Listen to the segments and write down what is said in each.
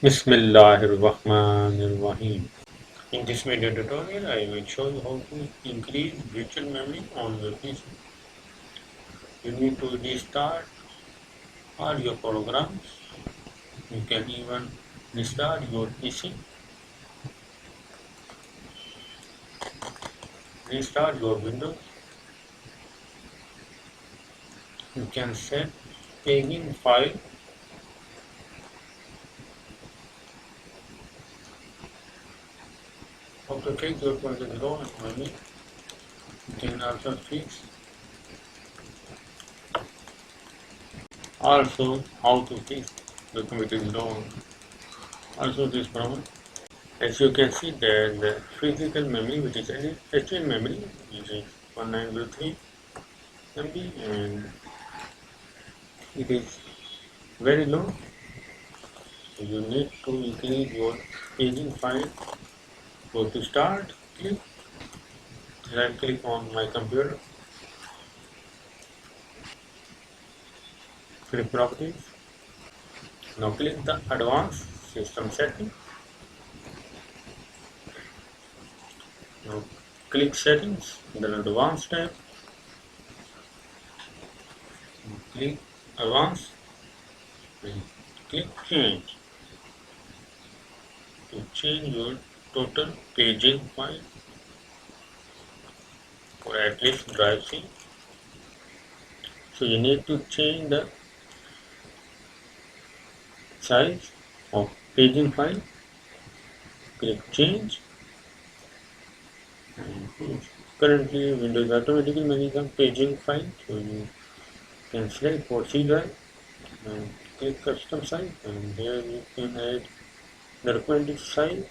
Bismillahirrahmanirrahim. In this video tutorial, I will show you how to increase virtual memory on your PC. You need to restart all your programs. You can even restart your PC, restart your Windows. You can set paging file. How to fix your project low and memory. You can also fix how to fix the computer low. Also this problem. As you can see there, the physical memory, which is HL memory, which is 1903 MB, and it is very low. So you need to increase your paging file. Go to start, right click on my computer, click properties. Now click the advanced system setting. Now click settings, then advanced tab. Click advanced, and click change. To change your total paging file or at least drive C. So you need to change the size of paging file. Click change. And currently Windows automatically manages a paging file, so you can select for C drive and click custom size, and here you can add the recommended size,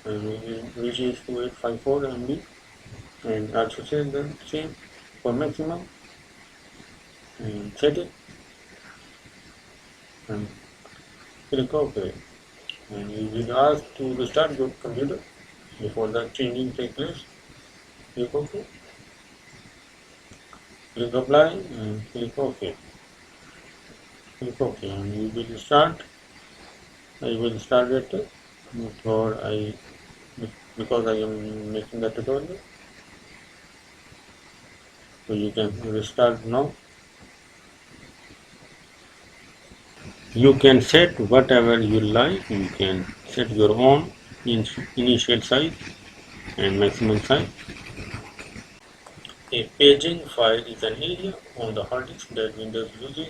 which is 2854 MB, and also set the same for maximum and set it and click OK. And you will ask to restart your computer before the changing takes place. Click OK. Click apply and click OK. Click OK, and you will start. I will start it because I am making the tutorial. So you can restart now. You can set whatever you like. You can set your own initial size and maximum size. A paging file is an area on the hard disk that Windows uses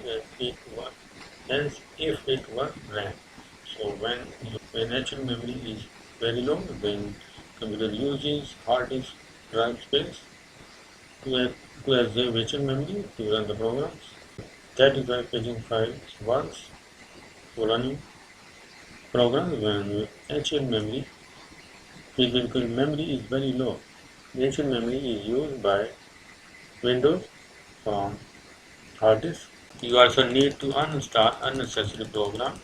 as if it were RAM. So when actual memory is very low, then computer uses hard disk drive space to as a virtual memory to run the programs. That is why paging files works for running programs when actual memory, physical memory is very low. Actual memory is used by Windows from hard disk. You also need to uninstall unnecessary programs.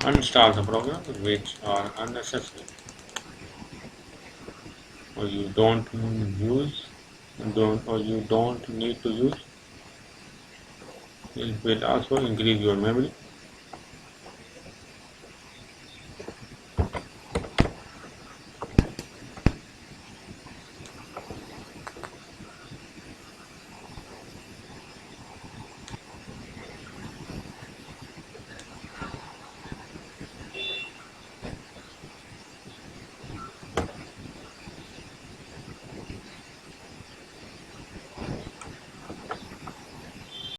Uninstall the programs which are unnecessary or you don't use or you don't need to use. It will also increase your memory.